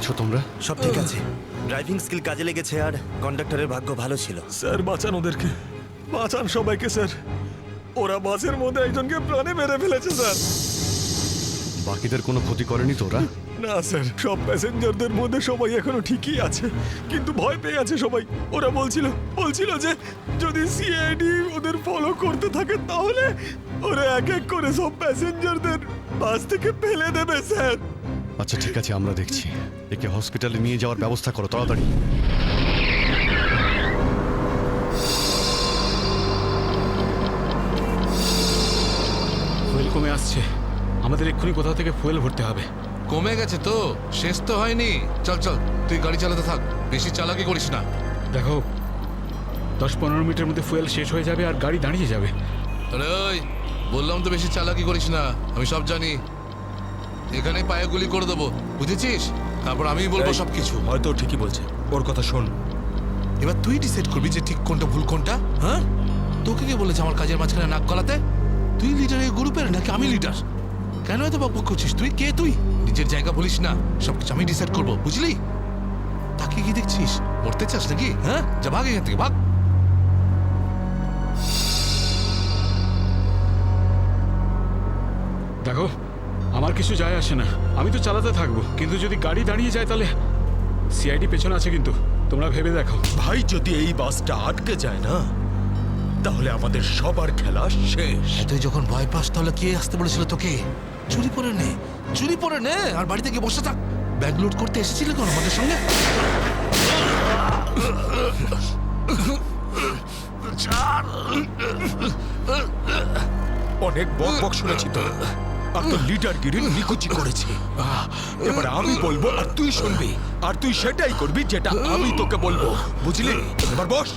আছো তোমরা? সব ঠিক আছে। ড্রাইভিং স্কিল কাজে লেগেছে আর কন্ডাক্টরের ভাগ্য ভালো ছিল। স্যার বাঁচান ওদেরকে, বাঁচান সবাইকে স্যার। ওরা বাসের মধ্যে একজনকে প্রাণে মেরে ফেলেছে স্যার। বাকিদের কোনো ক্ষতি করেনি তো ওরা? না স্যার, সব প্যাসেঞ্জারদের মধ্যে সবাই এখনো ঠিকই আছে, কিন্তু ভয় পেয়ে আছে সবাই। ওরা বলছিল যে যদি সিআইডি ওদের ফলো করতে থাকে তাহলে ওরা এক এক করে সব প্যাসেঞ্জারদের বাস থেকে ফেলে দেবে স্যার। আচ্ছা ঠিক আছে, আমরা দেখছি। একে হসপিটালে নিয়ে যাওয়ার ব্যবস্থা করো তাড়াতাড়ি। ফুয়েল কমে আসছে, আমাদের এক্ষুনি কোথাও থেকে ফুয়েল ভরতে হবে। কমে গেছে তো, শেষ তো হয়নি। চল চল, তুই গাড়ি চালাতে থাক, বেশি চালাকি করিস না। দেখো 10-15 মিনিটের মধ্যে ফুয়েল শেষ হয়ে যাবে আর গাড়ি দাঁড়িয়ে যাবে। আরে ওই, বললাম তো বেশি চালাকি করিস না, আমি সব জানি। এখানে পায়ে গুলি করে দেবো, বুঝেছিস? তারপর আমি বলবো সবকিছু। হয়তো ঠিকই বলছে, ওর কথা শোন। এবার তুই ডিসাইড করবি যে ঠিক কোনটা ভুল কোনটা। হ্যাঁ, তোকে কে বলেছে আমার কাজের মাঝখানে নাক গলাতে? তুই লিডার এই গ্রুপের নাকি আমি লিডার? কেন এত বকবক করছিস? তুই কে? তুই নিজের জায়গা বলিস না, সবকিছু আমি ডিসাইড করবো, বুঝলি? তাকে কি দেখছিস? মরতে চাস নাকি? হ্যাঁ, যা ভাগ এখান থেকে, ভাগ। দেখো আমার কিছু যায় আসে না, আমি তো চালাতে থাকবো, কিন্তু যদি গাড়ি দাঁড়িয়ে যায় তাহলে সিআইডি পেছনে আছে, কিন্তু তোমরা ভেবে দেখো। ভাই, যদি এই বাসটা আটকে যায় না তাহলে আমাদের সবার খেলা শেষ। তুই যখন ভয় পাস তাহলে কে আসতে বলেছিল তোকে? চুরি পরে নে আর বাড়িতে গিয়ে বসে থাক। ব্যাগ লোড করতে এসেছিলি কোন আমাদের সঙ্গে? অনেক বক শুনেছি তো, আর তো লিডারগিরি নিকুচি করেছি। এবার আমি বলবো আর তুই শুনবি, আর তুই সেটাই করবি যেটা আমি তোকে বলবো, বুঝলি? এবার বস।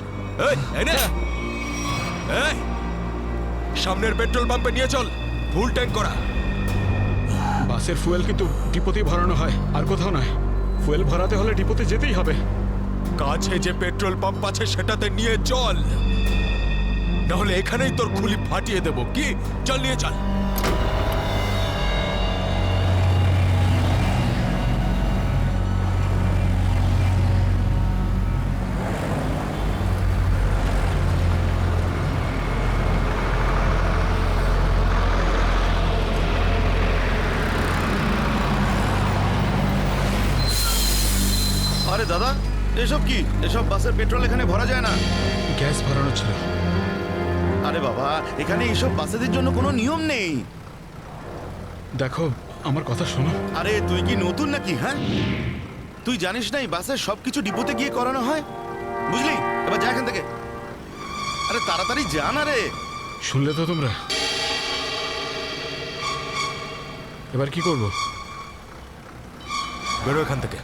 এই, সামনের পেট্রোল পাম্পে নিয়ে চল, ফুল ট্যাঙ্ক করা। বাসের ফুয়েল কিন্তু ডিপোতেই ভরানো হয়, আর কোথাও নয়। ফুয়েল ভরাতে হলে ডিপোতে যেতেই হবে। কাছে যে পেট্রোল পাম্প আছে সেটাতে নিয়ে চল, নাহলে এখানেই তোর খুলি ফাটিয়ে দেবো। কি, চল নিয়ে চল। আরে দাদা, এসব কি? এসব বাসের পেট্রোল এখানে ভরা যায় না। গ্যাস ভরানো ছিল। আরে বাবা, এখানে এইসব বাসেদের জন্য কোনো নিয়ম নেই। দেখো আমার কথা শোনো। আরে তুই কি নতুন নাকি? হ্যাঁ, তুই জানিস না এই বাসের সবকিছু ডিপোতে গিয়ে করানো হয়, বুঝলি? এবার যা এখান থেকে। আরে তাড়াতাড়ি যা না রে। শুনলে তো তোমরা? এবার কি করব? বেরো এখান থেকে।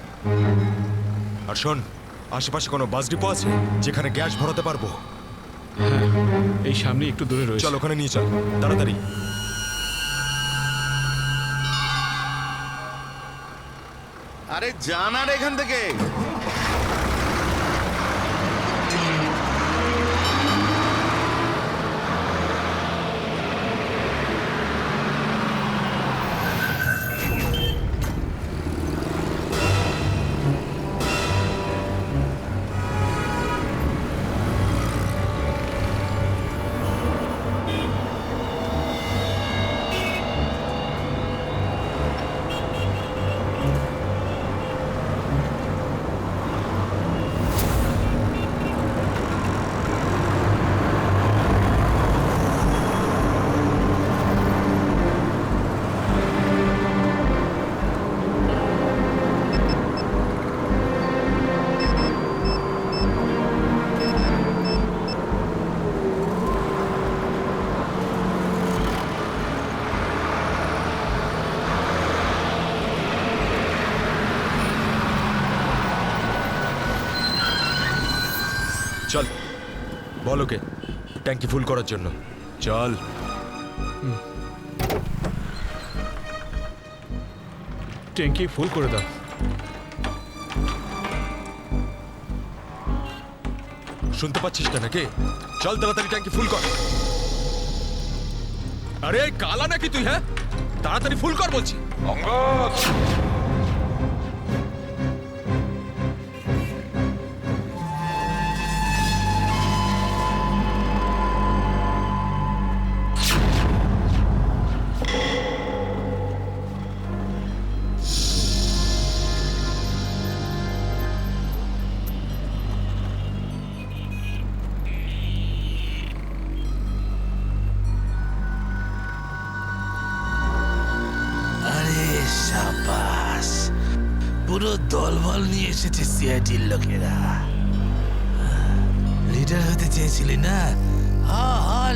আর শোন, আশেপাশে কোনো বাস ডিপো আছে যেখানে গ্যাস ভরাতে পারবো? হ্যাঁ, এই সামনে একটু দূরে রয়েছে। চল ওখানে নিয়ে চল তাড়াতাড়ি। আরে যা না রে এখান থেকে। চল, বল ওকে ট্যাঙ্কি ফুল করার জন্য। চল। ট্যাঙ্কি ফুল করে দাও। শুনতে পাচ্ছিস না নাকি? চল তাড়াতাড়ি ট্যাঙ্কি ফুল কর। আরে কালা নাকি তুই? হ্যাঁ, তাড়াতাড়ি ফুল কর বলছি। পুরো দলবল নিয়ে এসেছে সিআইডির লোকেরা। লিডার হতে চেয়েছিলি না?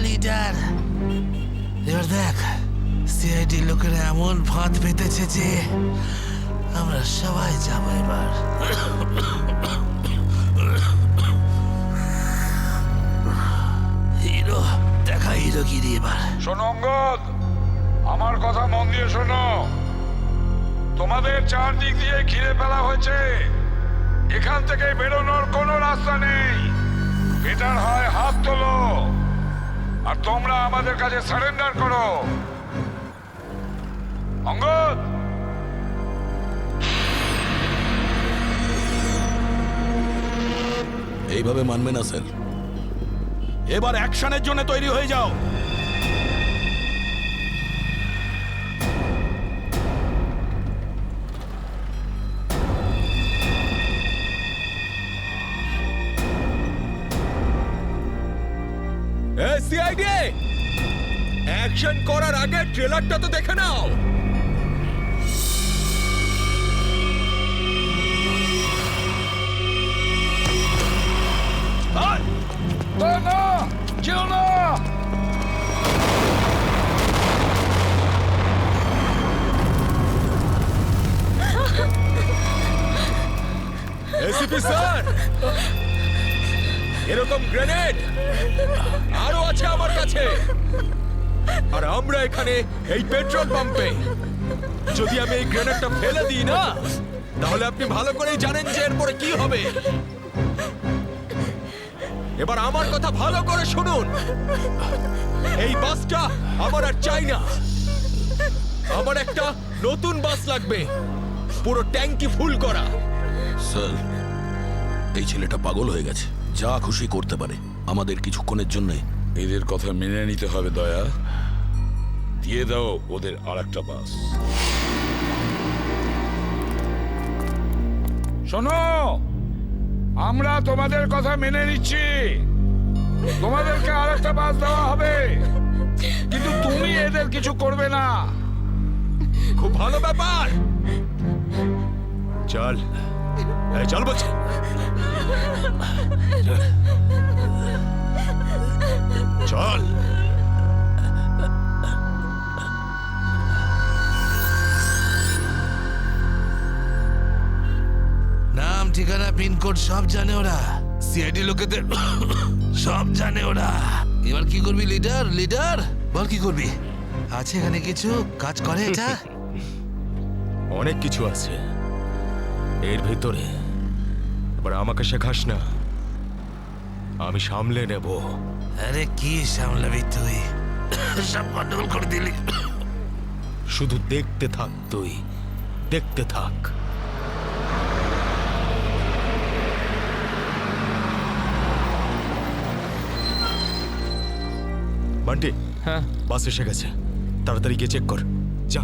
লিডার। এবার দেখ, সিআইডির লোকেরা এমন ফাঁদ পেতেছে যে আমরা সবাই যাবো এবার। হিরো দেখা, হিরোগিরি এবার। শোনো অঙ্গদ, আমার কথা মন দিয়ে শোনো। তোমাদের চারদিক দিয়ে ঘিরে ফেলা হয়েছে, এখান থেকে বেরোনোর কোনো রাস্তা নেই। বেটার হয় হাত তোলো আর তোমরা আমাদের কাছে সারেন্ডার করো। অঙ্গদ, এইভাবে মানবে না স্যার। এবার অ্যাকশনের জন্য তৈরি হয়ে যাও। সিআইডি, অ্যাকশন করার আগে ট্রেলারটা তো দেখে নাও। না, কেউ না। এসিপি স্যার, এরকম গ্রেনেড আরো আছে আমার কাছে। আর আমরা এখানে এই পেট্রোল পাম্পে, যদি আমি এই গ্রেনেডটা ফেলে দিই না, তাহলে আপনি ভালো করেই জানেন যে এরপরে কি হবে। এবার আমার কথা ভালো করে শুনুন। এই বাসটা আমার আর চাই না। আমার একটা নতুন বাস লাগবে, পুরো ট্যাঙ্কি ফুল করা। স্যার, এই ছেলেটা পাগল হয়ে গেছে, যা খুশি করতে পারে আমাদের কিছুক্ষণের জন্য। এদের কথা মেনে নিতে হবে দয়া। দিয়ে দাও ওদের আর একটা বাস। শোনো, আমরা তোমাদের কথা মেনে নিচ্ছি, তোমাদেরকে আর একটা বাস দেওয়া হবে, কিন্তু তুমি এদের কিছু করবে না। খুব ভালো ব্যাপার। চল, এই চল বলছি। চল। নাম, ঠিকানা, পিনকোড সব জানে ওরা। সিআইডি লোকেদের সব জানে ওরা। এবার কি করবি লিডার? লিডার বল, কি করবি? আছে এখানে কিছু কাজ করে এটা? অনেক কিছু আছে এর ভিতরে, এবার আমাকে শেখাস না, আমি সামলে নেব। আরে কি সামলাবি তুই? সব গন্ডগোল করে দিলি। শুধু দেখতে থাক, তুই দেখতে থাক। বান্টি, হ্যাঁ, বাস এসে গেছে, তাড়াতাড়ি গিয়ে চেক কর। যা।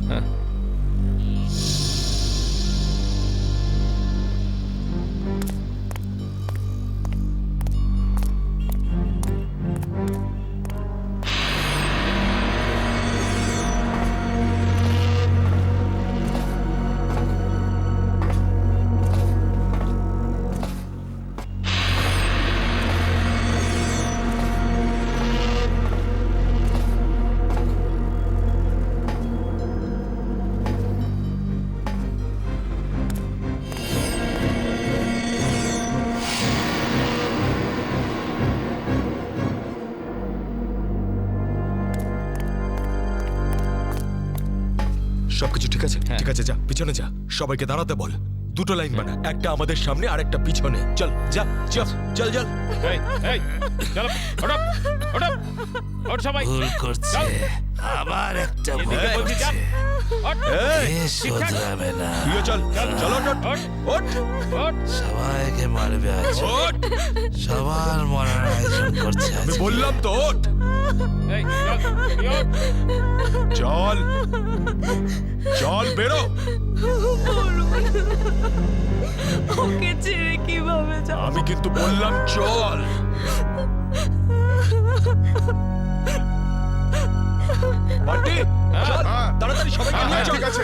সবকিছু ঠিক আছে? ঠিক আছে, যা পিছনে যা, সবাইকে দাঁড়াতে বল। দুটো লাইন বানা, একটা আমাদের সামনে আর একটা পিছনে। চল, যা, চল চল চল। ভুল করছে, আবার একটা ভুল করছে। এ শোধরাবে না। তুইও চল, চল, ওঠ, ওঠ। সবাইকে মারবে আজ। ওঠ, সবার মরার আয়োজন করছে আজ। আমি বললাম তো ওঠ। চল, চল, বেরো। ওকে ছেড়ে কিভাবে যাব? আমি কিন্তু বললাম চল। বান্টি, চল, তাড়াতাড়ি সবাইকে নিয়ে চল। ঠিক আছে।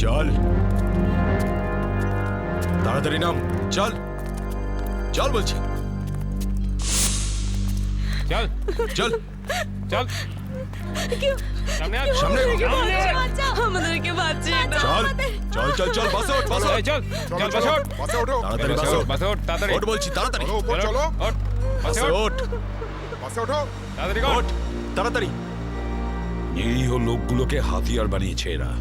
চল তাড়াতাড়ি নাম, চল চল বলছি, চল চল চল সামনে আয়, সামনে আমাদেরকে বাঁচিয়ে দাও। চল চল চল চল বাসে ওঠ, বাসে এই চল চল বাসে ওঠ তাড়াতাড়ি বাসে ওঠ, বাসে ওঠ তাড়াতাড়ি ওঠ বলছি তাড়াতাড়ি, চলো ওঠ বাসে বাসে ওঠ ওঠ, তাড়াতাড়ি ওঠ ওঠ তাড়াতাড়ি। নিরীহ লোকগুলোকে হাতিয়ার বানিয়েছে এরা।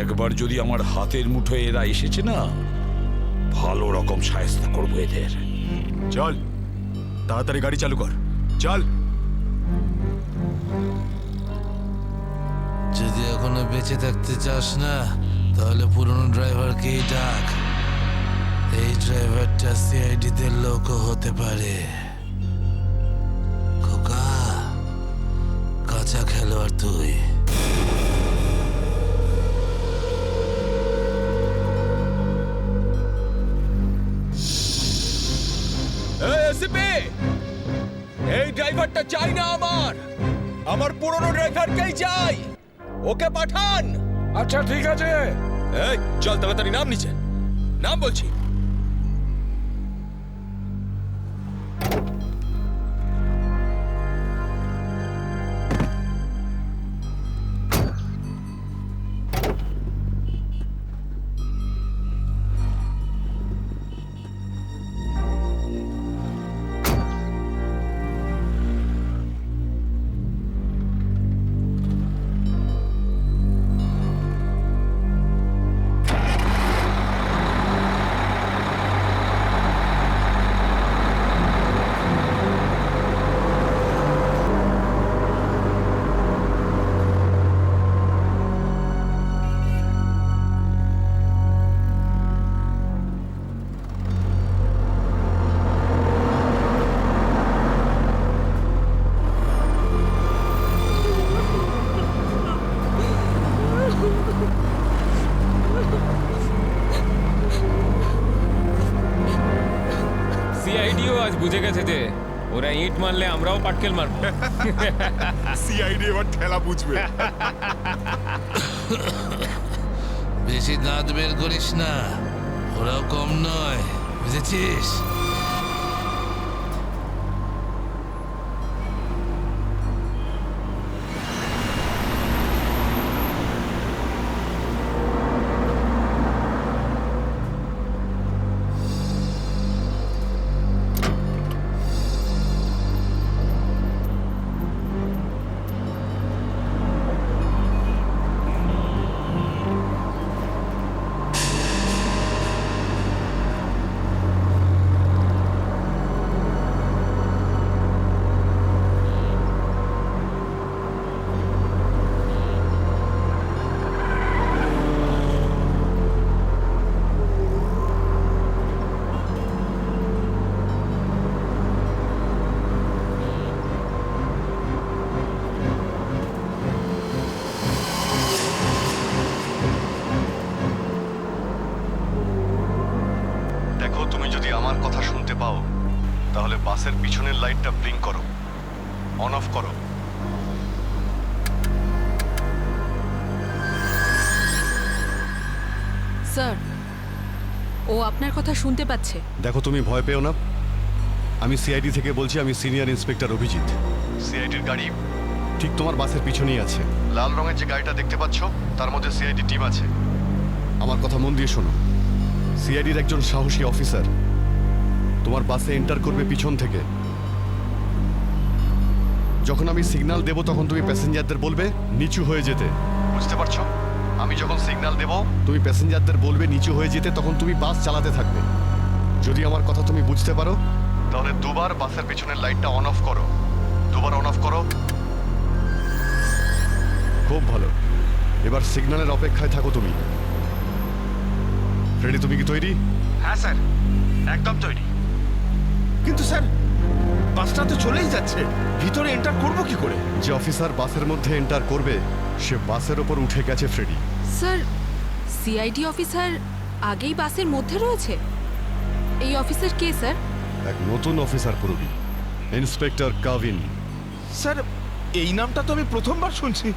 একবার যদি আমার হাতের মুঠোয় এরা এসেছে না, ভালো রকম শায়েস্তা করবো এদের। চল তাড়াতাড়ি গাড়ি চালু কর, চল। যদি এখনো বেঁচে থাকতে চাস না তাহলে পুরনো ড্রাইভারকেই ডাক। এই ড্রাইভারটা সিআইডি তে লোকও হতে পারে। খোকা, কাঁচা খেলোয়াড় তুই। এই ড্রাইভারটা চাই না আমার পুরনো ড্রাইভারকেই চাই, ওকে পাঠান। আচ্ছা ঠিক আছে এই চল তাড়াতাড়ি নাম নিচে, নাম বলছি। সিআইডিও আজ বুঝে গেছে যে ওরা ইট মারলে আমরাও পাটকেল মারবো। সিআইডি এবার ঠেলা বুঝবে। বেশি দাঁত বের করিস না, ওরাও কম নয়, বুঝেছিস? দেখো, তুমি যদি আমার কথা শুনতে পাও তাহলে বাসের পিছনের লাইটটা ব্লিঙ্ক করো, অন অফ করো। স্যার, ও আপনার কথা শুনতে পাচ্ছে। দেখো, তুমি ভয় পেও না, আমি সিআইডি থেকে বলছি, আমি সিনিয়র ইন্সপেক্টর অভিজিৎ। সিআইডির গাড়ি ঠিক তোমার বাসের পিছনেই আছে। লাল রঙের যে গাড়িটা দেখতে পাচ্ছ তার মধ্যে সিআইডি টিম আছে। আমার কথা মন দিয়ে শোনো, সিআইডির একজন সাহসী অফিসার তোমার বাসে এন্টার করবে পিছন থেকে। যখন আমি সিগন্যাল দেব তখন তুমি প্যাসেঞ্জারদের বলবে নিচু হয়ে যেতে, বুঝতে পারছো? আমি যখন সিগন্যাল দেব তুমি প্যাসেঞ্জারদের বলবে নিচু হয়ে যেতে, তখন তুমি বাস চালাতে থাকবে। যদি আমার কথা তুমি বুঝতে পারো তাহলে দুবার বাসের পিছনের লাইটটা অন অফ করো, দুবার অন অফ করো। খুব ভালো, এবার সিগন্যালের অপেক্ষায় থাকো তুমি। ফ্রেডি, তুমি কি তৈরি? হ্যাঁ স্যার, একদম তৈরি। কিন্তু স্যার, বাসটা তো চলেই যাচ্ছে, ভিতরে এন্টার করবো কি করে? যে অফিসার বাসের মধ্যে এন্টার করবে সে বাসের ওপর উঠে গেছে ফ্রেডি। স্যার, সিআইডি অফিসার আগেই বাসের মধ্যে রয়েছে। এই অফিসার কে স্যার? এক নতুন অফিসার পুরবি, ইন্সপেক্টর কাভিন। স্যার, এই নামটা তো আমি প্রথমবার শুনছি।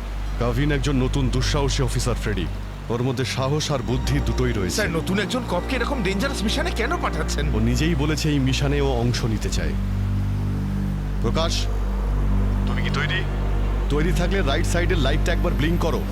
কাভিন একজন নতুন দুঃসাহসী অফিসার ফ্রেডি। ওর মধ্যে সাহস আর বুদ্ধি দুটোই রয়েছে। স্যার নতুন একজন কপকে এরকম ডেঞ্জারাস মিশনে কেন পাঠাচ্ছেন? ও নিজেই বলেছে এই মিশনে ও অংশ নিতে চায়। প্রকাশ, তুমি কি তৈরি? তৈরি থাকলে রাইট সাইডের লাইটটা একবার ব্লিঙ্ক করো।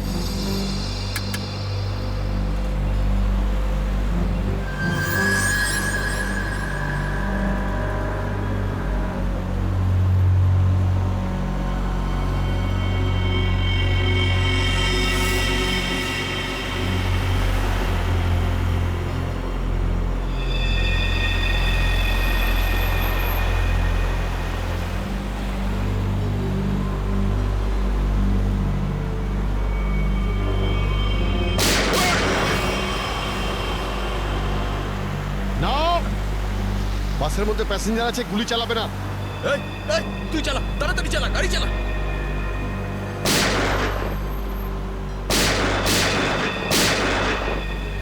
নাও, বাসের মধ্যে প্যাসেঞ্জার আছে, গুলি চালাবে না। তুই চালা, তাড়াতাড়ি চালা, গাড়ি চালা।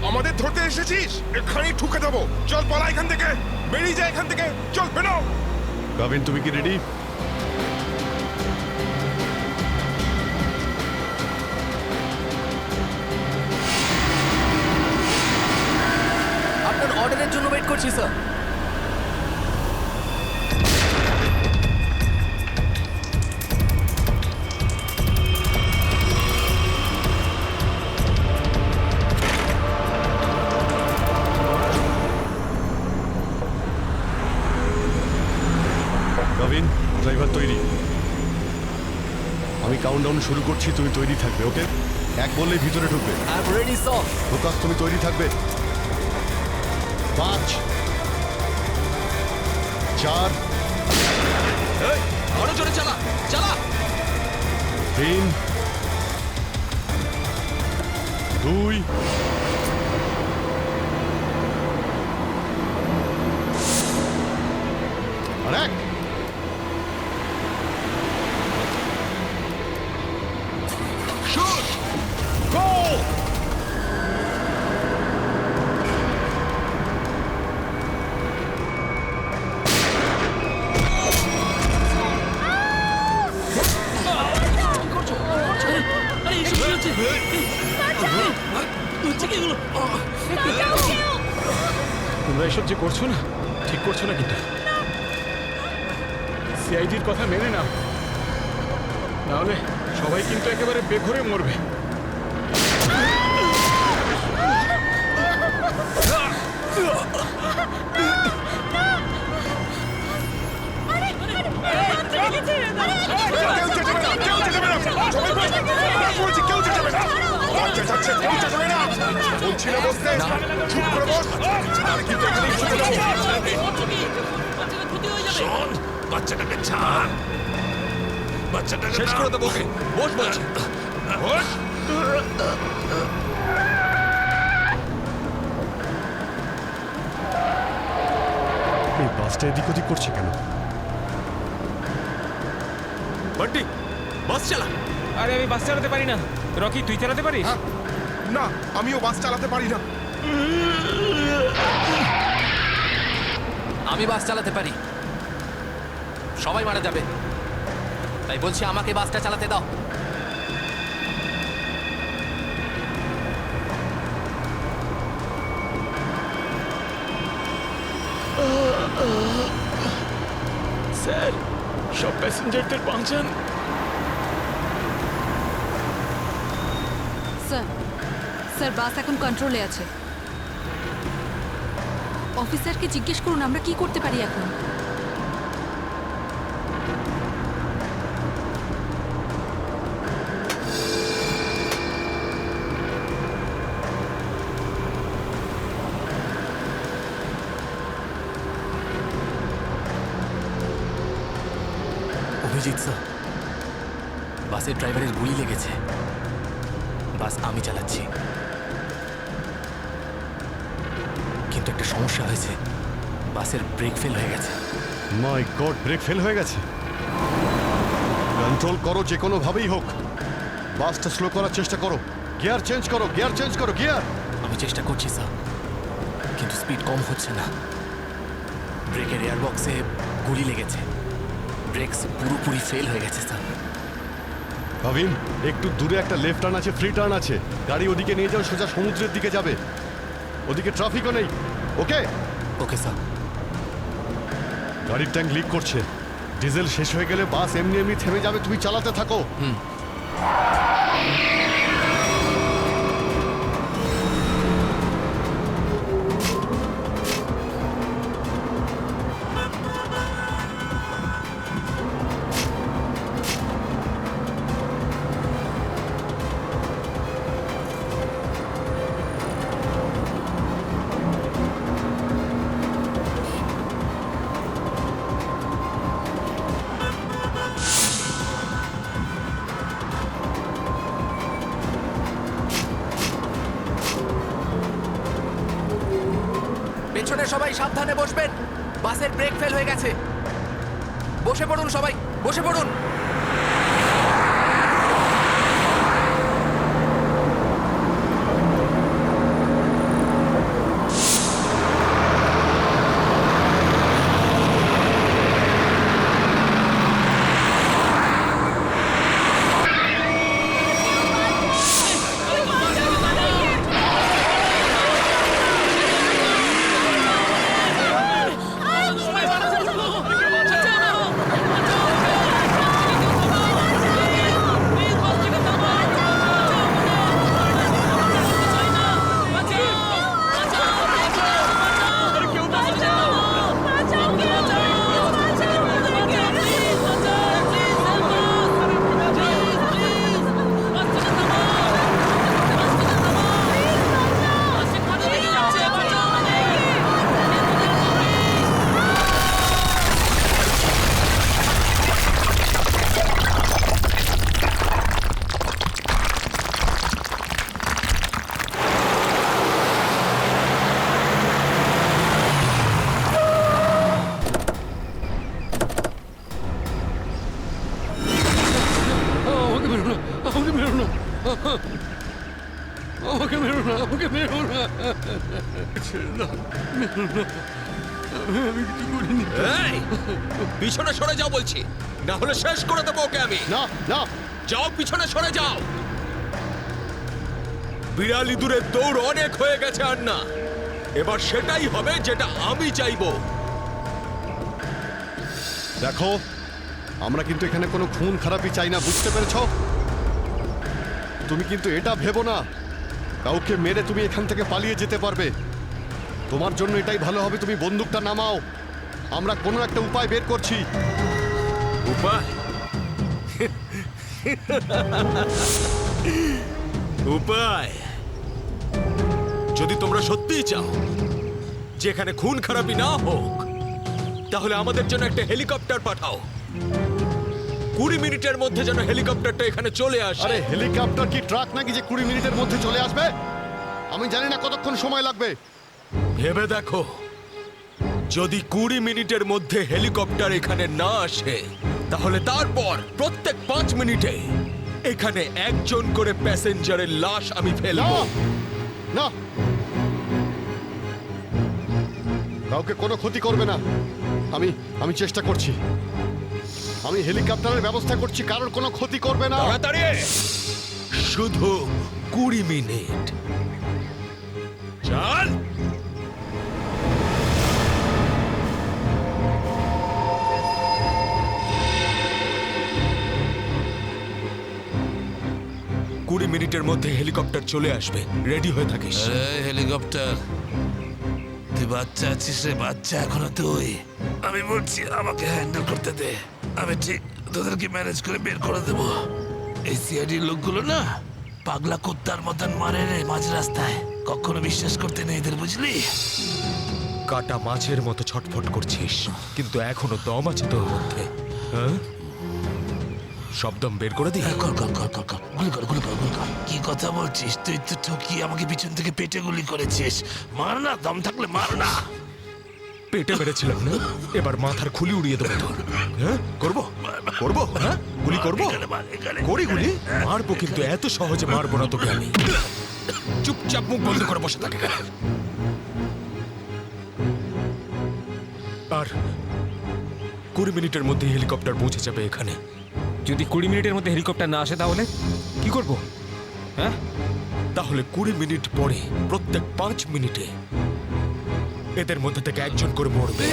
আমাদের ধরতে এসেছিস? এখানেই ঠুকে দেবো। চল পালা এখান থেকে, বেরিয়ে যায় এখান থেকে, চল বেরো। কাভিন, তুমি কি রেডি? আপনার অর্ডারের জন্য ওয়েট করছি স্যার। কাভিন, ড্রাইভার তৈরি। আমি কাউন্টডাউন শুরু করছি, তুমি তৈরি থাকবে, ওকে? এক বললেই ভিতরে ঢুকবে। I am ready sir. Prakash, তুমি তৈরি থাকবে। 5 4 আরো জোরে চালা, চালা। 3 2 আর 1। শুট, গো। তোমরা এসব যে করছো না, ঠিক করছো না কিন্তু। সিআইডির কথা মেনে নাও, নাহলে সবাই কিন্তু একেবারে বেঘরে মরবে। কেউ যেতে পারে না, কেউ যেতে পারে না। সবাই বসে। বলছি কেউ যেতে পারে না। লজ্জা যাচ্ছে, কেউ যেতে পারে না। বলছি না বসতে, চুপ করে বস। আর কিন্তু এখানেই ছুটে যাবো। শোন, বাচ্চাটাকে ছাড়। বাচ্চাটাকে শেষ করে দেবো ওকে। বস বলছি। বস। এই বাসটা এদিক ওদিক করছে কেন? বান্টি, বাস চালা। আরে আমি বাস চালাতে পারি না। রকি, তুই চালাতে পারিস? না, আমিও বাস চালাতে পারি না। আমি বাস চালাতে পারি। সবাই মারা যাবে, তাই বলছি আমাকে বাসটা চালাতে দাও। স্যার, সব প্যাসেঞ্জারদের বাঁচান। স্যার, স্যার বাস এখন কন্ট্রোলে আছে। অফিসারকে জিজ্ঞেস করুন আমরা কি করতে পারি এখন। অভিজিৎ স্যার, বাসের ড্রাইভারের গুলি লেগেছে। বাস আমি চালাচ্ছি, কিন্তু একটা সমস্যা হয়েছে। বাসের ব্রেক ফেল হয়ে গেছে। মাই গড, ব্রেক ফেল হয়ে গেছে। কন্ট্রোল করো যে কোনো ভাবেই হোক। বাসটা স্লো করার চেষ্টা করো। গিয়ার চেঞ্জ করো, গিয়ার চেঞ্জ করো, গিয়ার। আমি চেষ্টা করছি স্যার, কিন্তু স্পিড কম হচ্ছে না। ব্রেকের এয়ার বক্সে গুলি লেগেছে। ব্রেকস পুরোপুরি ফেল হয়ে গেছে স্যার। প্রবীণ, একটু দূরে একটা লেফট টার্ন আছে, ফ্রি টার্ন আছে। গাড়ি ওদিকে নিয়ে যাও, সোজা সমুদ্রের দিকে যাবে। ওদিকে ট্রাফিকও নেই। ওকে ওকে স্যার। গাড়ির ট্যাঙ্ক লিক করছে। ডিজেল শেষ হয়ে গেলে বাস এমনি এমনি থেমে যাবে, তুমি চালাতে থাকো। পেছনে সবাই সাবধানে বসবেন, বাসের ব্রেক ফেল হয়ে গেছে। বসে পড়ুন সবাই, বসে পড়ুন। পিছনে সরে যাও বলছি, না হলে শেষ করে দেবো ওকে আমি। না না, যাও, পিছনে সরে যাও। বিড়াল ইঁদুরের দৌড় অনেক হয়ে গেছে আর না, এবার সেটাই হবে যেটা আমি চাইবো। দেখো, আমরা কিন্তু এখানে কোনো খুন খারাপি চাই না, বুঝতে পেরেছো? তুমি কিন্তু এটা ভেবো না কাউকে মেরে তুমি এখান থেকে পালিয়ে যেতে পারবে। তোমার জন্য এটাই ভালো হবে, তুমি বন্দুকটা নামাও। আমরা কোনো একটা উপায় বের করছি। উপায়? উপায়? যদি তোমরা সত্যিই চাও যেখানে খুন খারাপি না হোক, তাহলে আমাদের জন্য একটা হেলিকপ্টার পাঠাও। 20 মিনিটের মধ্যে যেন হেলিকপ্টারটা এখানে চলে আসে। আরে হেলিকপ্টার কি ট্রাক নাকি যে 20 মিনিটের মধ্যে চলে আসবে? আমি জানি না কতক্ষণ সময় লাগবে। ভেবে দেখো, যদি 20 মিনিটের মধ্যে হেলিকপ্টার এখানে না আসে, তাহলে তারপর প্রত্যেক 5 মিনিটে এখানে একজন করে প্যাসেঞ্জারের লাশ আমি না ফেলবো। না, কাউকে কোনো ক্ষতি করবে না। আমি চেষ্টা করছি, আমি হেলিকপ্টারের ব্যবস্থা করছি, কারোর কোনো ক্ষতি করবে না। তাড়াতাড়ি, শুধু 20 মিনিট। চল। কুড়ি মিনিটের মধ্যে হেলিকপ্টার চলে আসবে, রেডি হয়ে থাকিস। হেলিকপ্টার, তুই বাচ্চা আছিস রে, বাচ্চা এখনো তুই। আমি বলছি আমাকে হ্যান্ডেল করতে দে, আমি ঠিক তোদেরকে ম্যানেজ করে বের করে দেবো। এই সিআইডির লোকগুলো না পাগলা কুত্তার মতন মারে রে মাঝ রাস্তায়, কখনো বিশ্বাস করতে নেই এদের, বুঝলি? কাটা মাছের মতো ছটফট করছিস, কিন্তু এখনো দম আছে তোর মধ্যে। হ্যাঁ, সব দম বের করে দি। কর কর কর কর কর, গুলি কর গুলি কর গুলি কর। কি কথা বলছিস? তুই তো ঠকিয়ে আমাকে পিছন থেকে পেটে গুলি করেছিস। মার না, দম থাকলে মার না। পেটে মেরেছিলাম না, এবার মাথার খুলি উড়িয়ে দেবো তোর। হ্যাঁ, করবো করবো, হ্যাঁ গুলি করবো, করি গুলি। মারবো, কিন্তু এত সহজে মারবো না তোকে আমি। চুপচাপ মুখ বন্ধ করে বসে থাকে। আর 20 মিনিটের মধ্যে হেলিকপ্টার পৌঁছে যাবে এখানে। যদি 20 মিনিটের মধ্যে হেলিকপ্টার না আসে তাহলে কি করব? হ্যাঁ, তাহলে 20 মিনিট পরে প্রত্যেক 5 মিনিটে এদের মধ্যে থেকে একজন করে মরবে।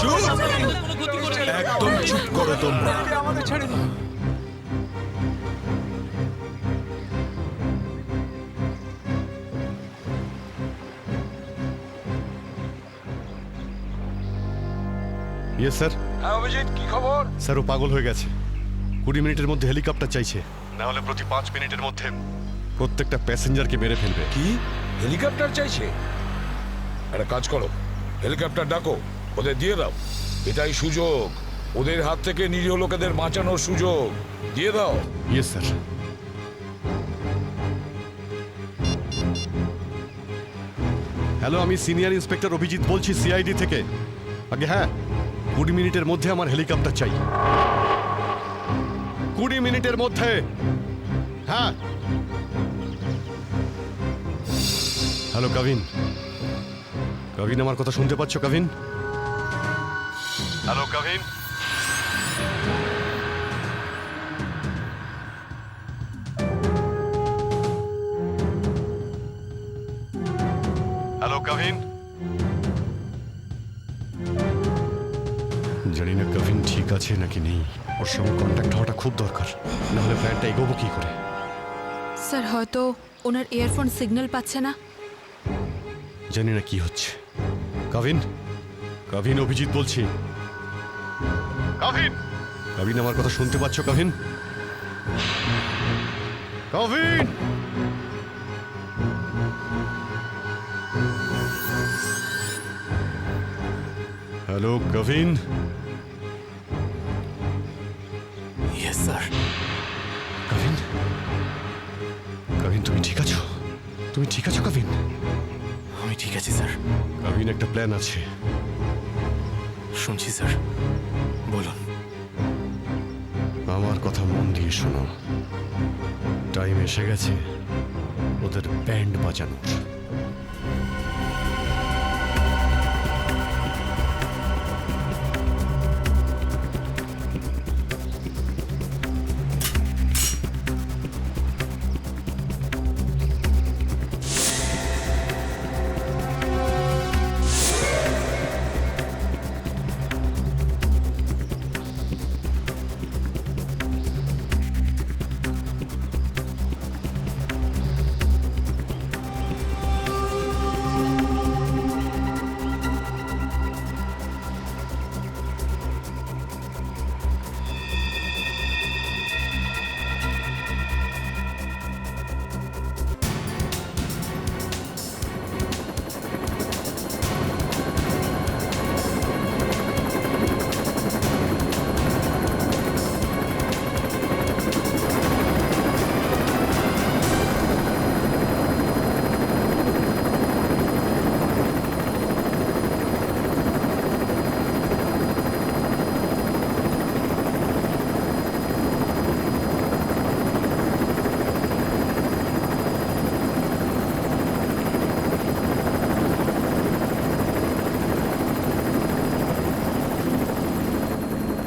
চুপ! একদম চুপ করো তোমরা। Yes sir. হ্যাঁ অভিজিৎ, কি খবর? স্যার ও পাগল হয়ে গেছে। 20 মিনিটের মধ্যে হেলিকপ্টার চাইছে, না হলে প্রতি 5 মিনিটের মধ্যে প্রত্যেকটা প্যাসেঞ্জারকে মেরে ফেলবে। কি হেলিকপ্টার চাইছে? একটা কাজ করো, হেলিকপ্টার ডাকো, ওদের দিয়ে দাও। এটাই সুযোগ, ওদের হাত থেকে নিরীহ লোকেদের বাঁচানোর সুযোগ। দিয়ে দাও। Yes sir. হ্যালো, আমি সিনিয়র ইন্সপেক্টর অভিজিৎ বলছি সিআইডি থেকে। আগে হ্যাঁ, 20 মিনিটের মধ্যে আমার হেলিকপ্টার চাই। 20 মিনিটের মধ্যে। হ্যাঁ। হ্যালো কাভিন। কাভিন, আমার কথা শুনতে পাচ্ছ কাভিন? হ্যালো কাভিন। হ্যালো কাভিন। জানি না কাভিন ঠিক আছে নাকি নেই। ওর সঙ্গে কন্ট্যাক্ট হওয়াটা খুব দরকার, না হলে প্ল্যানটা এগোবো কি করে? স্যার, হয়তো ওনার ইয়ারফোন সিগন্যাল পাচ্ছে না। জানি না কি হচ্ছে। কাভিন, কাভিন, অভিজিৎ বলছি। কাভিন, কাভিন, আমার কথা শুনতে পাচ্ছ Kavin? Kavin. Hello Kavin. Yes sir. Kavin, Kavin, তুমি ঠিক আছো? তুমি ঠিক আছো কাভিন? আমি ঠিক আছি স্যার। কাভিন, একটা প্ল্যান আছে। শুনছি স্যার, বলুন। আমার কথা মন দিয়ে শোনো। টাইম এসে গেছে ওদের ব্যান্ড বাজানোর।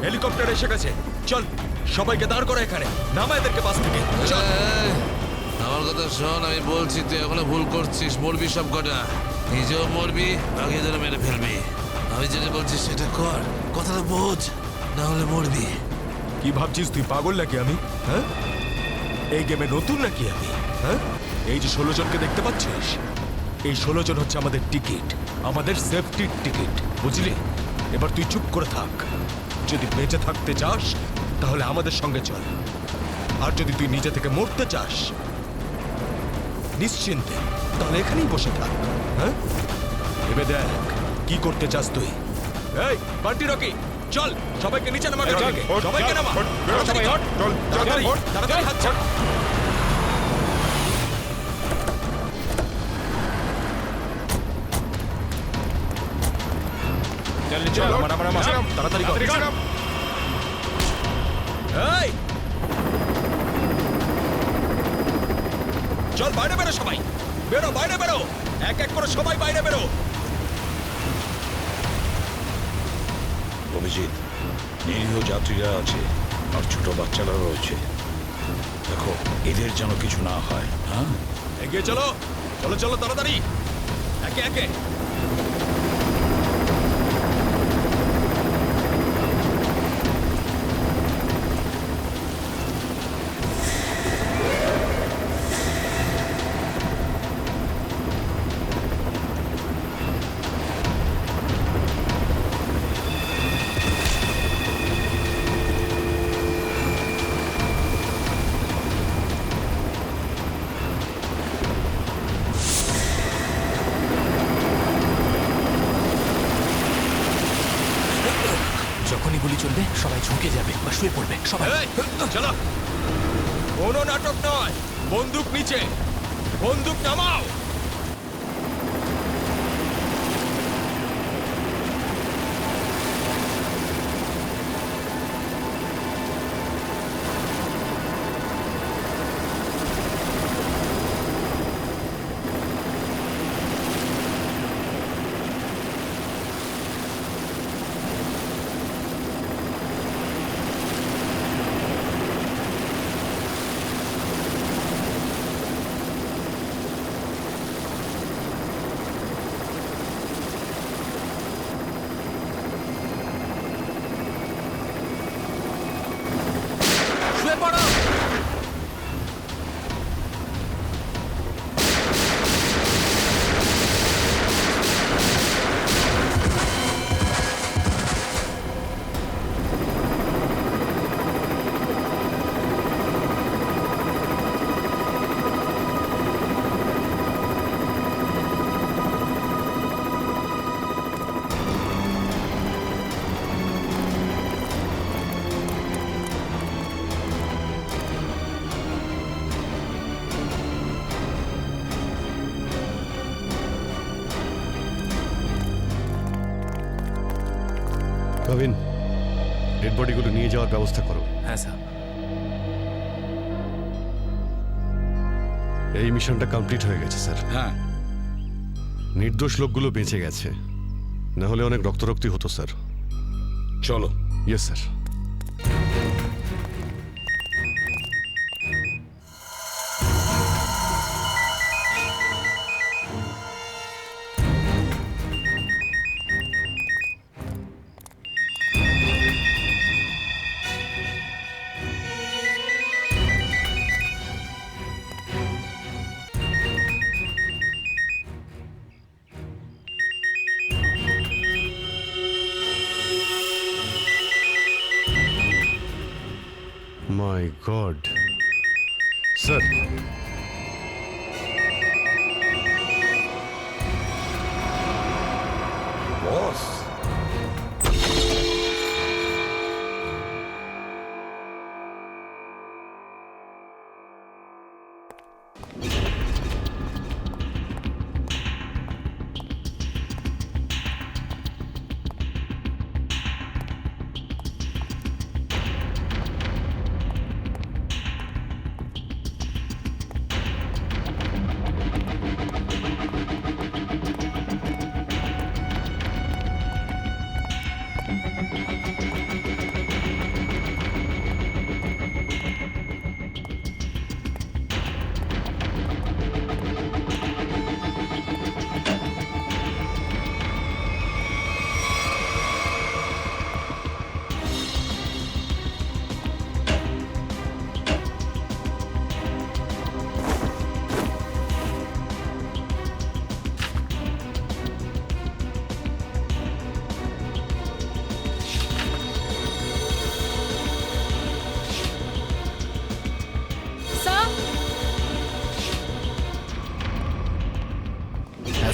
হেলিকপ্টার এসে গেছে, চল সবাইকে দাঁড় করো এখানে, নামা এদেরকে বাস থেকে। চল। এই, আমার কথা শোন, আমি বলছি তুই এখনো ভুল করছিস। মরবি সব কটা, নিজেও মরবি, বাকিদের মেরে ফেলবি। আমি যেটা বলছি সেটা কর, কথাটা বোঝ, না হলে মরবি। কি ভাবছিস তুই পাগল নাকি আমি? হ্যাঁ, এই গেমে নতুন নাকি আমি? হ্যাঁ, এই যে 16 জনকে দেখতে পাচ্ছিস, এই 16 জন হচ্ছে আমাদের টিকিট, আমাদের সেফটির টিকিট, বুঝলি? এবার তুই চুপ করে থাক। যদি বেঁচে থাকতে চাস তাহলে আমাদের সঙ্গে চল, আর যদি তুই নিজে থেকে মরতে চাস নিশ্চিন্তে, তাহলে এখানেই বসে থাক। হ্যাঁ, এবার দেখ কি করতে চাস তুই। এই বান্টি রকি, চল সবাইকে নিচে নামা, সবাইকে নামা, তাড়াতাড়ি তাড়াতাড়ি হাত ছাড়। চল, তাড়াতাড়ি কর। এই চল, বাইরে বেরো সবাই, বেরো বাইরে বেরো, এক এক করে সবাই বাইরে বেরো। অভিজিৎ, নিরীহ যাত্রীরা আছে আর ছোট বাচ্চারা রয়েছে। দেখো এদের যেন কিছু না হয়। হ্যাঁ, এগিয়ে চলো, চলো চলো তাড়াতাড়ি, একে একে। যখনই গুলি চলবে সবাই ঝুঁকে যাবে বা শুয়ে পড়বে সবাই। এই, চলো, কোনো নাটক নয়, বন্দুক নিচে, বন্দুক নামাও। শুয়ে পড়ো। কবিন, ডেড বডিগুলো নিয়ে যাওয়ার ব্যবস্থা করো। হ্যাঁ স্যার। এই মিশনটা কমপ্লিট হয়ে গেছে স্যার। হ্যাঁ, নির্দোষ লোকগুলো বেঁচে গেছে, না হলে অনেক রক্তারক্তি হতো স্যার। চলো। Yes sir. My god sir, boss,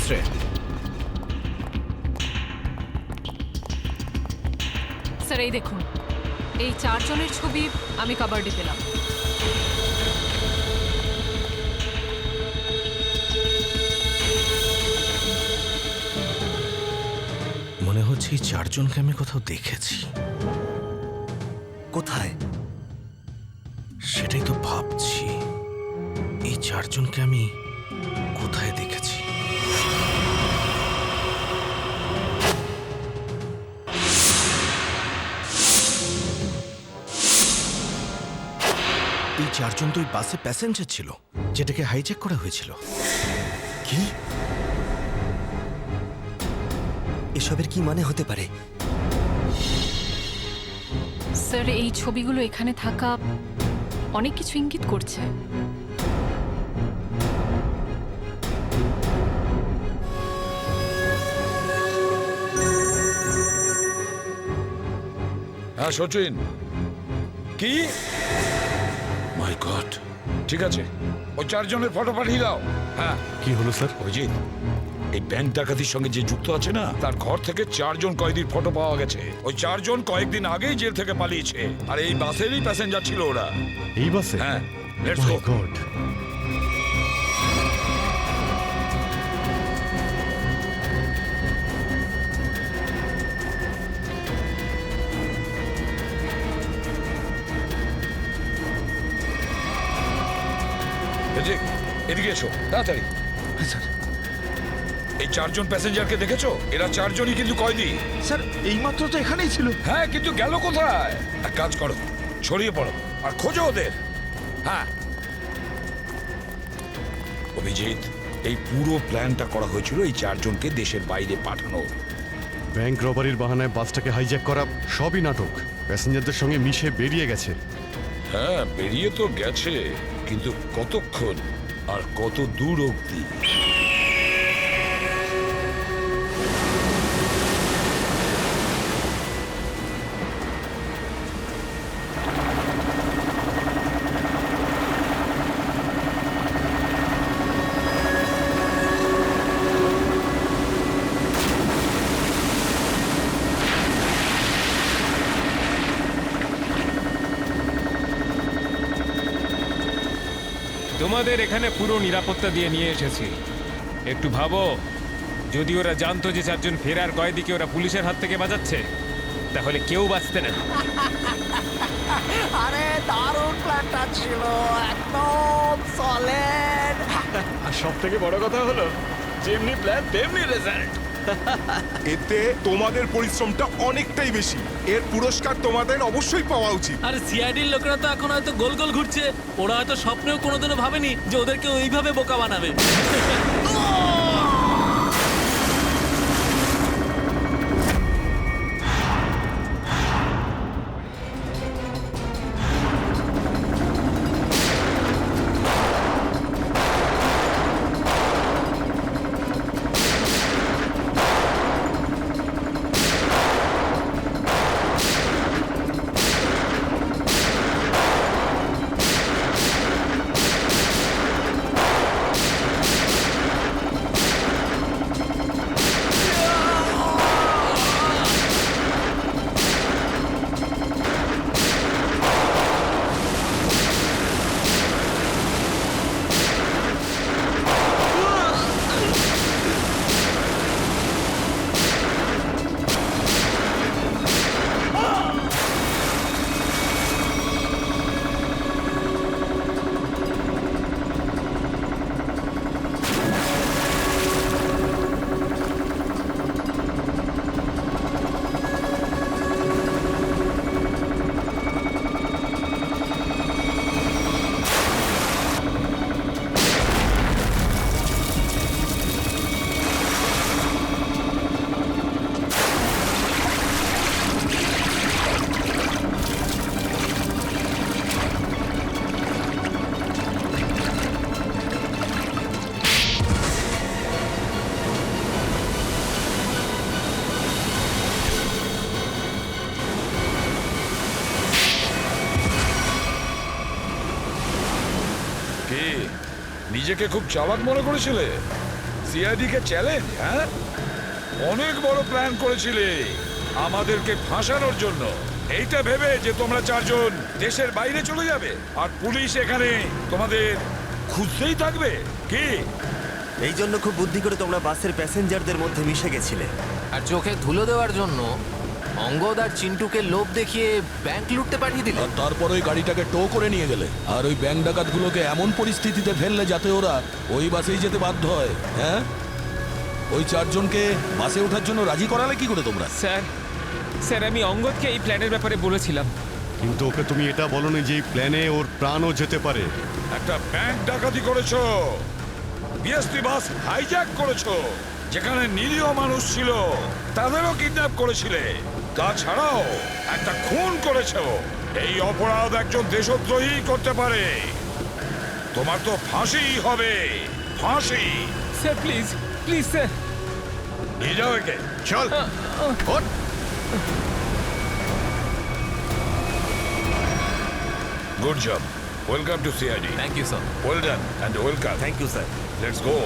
Shreya, sir এই দেখুন, এই 4 জনের ছবি আমি কাবার্ডে পেলাম। মনে হচ্ছে এই 4 জনকে আমি কোথাও দেখেছি। কোথায়? সেটাই তো ভাবছি, এই 4 জনকে আমি কোথায় দেখেছি। এই চারজন তো ওই বাসে প্যাসেঞ্জার ছিল যেটাকে হাইজ্যাক করা হয়েছিল। কি এসবের কি মানে হতে পারে? স্যার, এই ছবিগুলো এখানে থাকা অনেক কিছু ইঙ্গিত করছে। হ্যাঁ সচিন, কি? মাই গড, ঠিক আছে, ওই চারজনের ফটো পাঠিয়ে দাও। হ্যাঁ, কি হলো স্যার? অভিজিৎ, এই ব্যাংক ডাকাতির সঙ্গে যে যুক্ত আছে না, তার ঘর থেকে 4 জন কয়েদির ফটো পাওয়া গেছে। ওই 4 জন কয়েকদিন আগেই জেল থেকে পালিয়েছে, আর এই বাসেরই প্যাসেঞ্জার ছিল ওরা। এই বাসে? হ্যাঁ, লেটস গো। My god. এদিকে এসো তাড়াতাড়ি। এই 4 জন প্যাসেঞ্জারকে দেখেছো? এরা 4 জনই কিন্তু কয়েদি। স্যার এইমাত্র তো এখানেই ছিল। হ্যাঁ, কিন্তু গেল কোথায়? এক কাজ করো, ছড়িয়ে পড়ো আর খোঁজো ওদের। হ্যাঁ অভিজিৎ, এই পুরো প্ল্যানটা করা হয়েছিল এই 4 জনকে দেশের বাইরে পাঠানো। ব্যাংক রবারির বাহানায় বাসটাকে হাইজ্যাক করা সবই নাটক। প্যাসেঞ্জারদের সঙ্গে মিশে বেরিয়ে গেছে। হ্যাঁ, বেরিয়ে তো গেছে, কিন্তু কতক্ষণ আর কত দূর অবধি? তোমাদের এখানে পুরো নিরাপত্তা দিয়ে নিয়ে এসেছি। একটু ভাবো, যদি ওরা জানতো যে 4 জন ফেরার কয়েদিকে ওরা পুলিশের হাত থেকে বাঁচাচ্ছে, তাহলে কেউ বাঁচতে না। আরে দারুণ প্ল্যানটা ছিল, একদম সলিড। আর সব থেকে বড় কথা হলো, যেমনি প্ল্যান তেমনি রেজাল্ট। এতে তোমাদের পরিশ্রমটা অনেকটাই বেশি। এর পুরস্কার তোমাদের অবশ্যই পাওয়া উচিত। আর সিআইডির লোকেরা তো এখন হয়তো গোল গোল ঘুরছে। ওরা হয়তো স্বপ্নেও কোনোদিনও ভাবেনি যে ওদেরকে ওইভাবে বোকা বানাবে। নিজেকে খুব চালাক মনে করেছিলে? সিআইডি কে চ্যালেঞ্জ? হ্যাঁ, অনেক বড় প্ল্যান করেছিলে আমাদেরকে ফাঁসানোর জন্য। এইটা ভেবে যে তোমরা 4 জন দেশের বাইরে চলে যাবে আর পুলিশ এখানে তোমাদের খুঁজতেই থাকবে কি? এই জন্য খুব বুদ্ধি করে তোমরা বাসের প্যাসেঞ্জারদের মধ্যে মিশে গেছিলে। আর চোখে ধুলো দেওয়ার জন্য অঙ্গদ আর চিন্টুকে লোভ দেখিয়ে ব্যাংক লুটতে পাঠিয়ে দিলে। তারপর ওই গাড়িটাকে টো করে নিয়ে গেলে আর ওই ব্যাংক ডাকাতগুলোকে এমন পরিস্থিতিতে ফেললে যাতে ওরা ওই বাসেই যেতে বাধ্য হয়। হ্যাঁ, ওই 4 জনকে বাসে ওঠার জন্য রাজি করালে কি করে তোমরা? স্যার, আমি অঙ্গদকে এই প্ল্যানের ব্যাপারে বলেছিলাম, কিন্তু ওকে তুমি এটা বলনি যে এই প্ল্যানে ওর প্রাণও যেতে পারে। একটা ব্যাংক ডাকাতি করেছো, বিএসপি বাস হাইজ্যাক করেছো, যেখানে নিরীহ মানুষ ছিল তাদেরও কিডন্যাপ করেছিলে, তাছাড়াও একটা খুন করেছো। এই অপরাধ একজন দেশদ্রোহী করতে পারে। তোমার তো ফাঁসিই হবে, ফাঁসি। Sir please please sir. নিয়ে যাও একে। চল ওঠ। Good job. Welcome to CID. Thank you sir. Well done and welcome. Thank you sir. Let's go.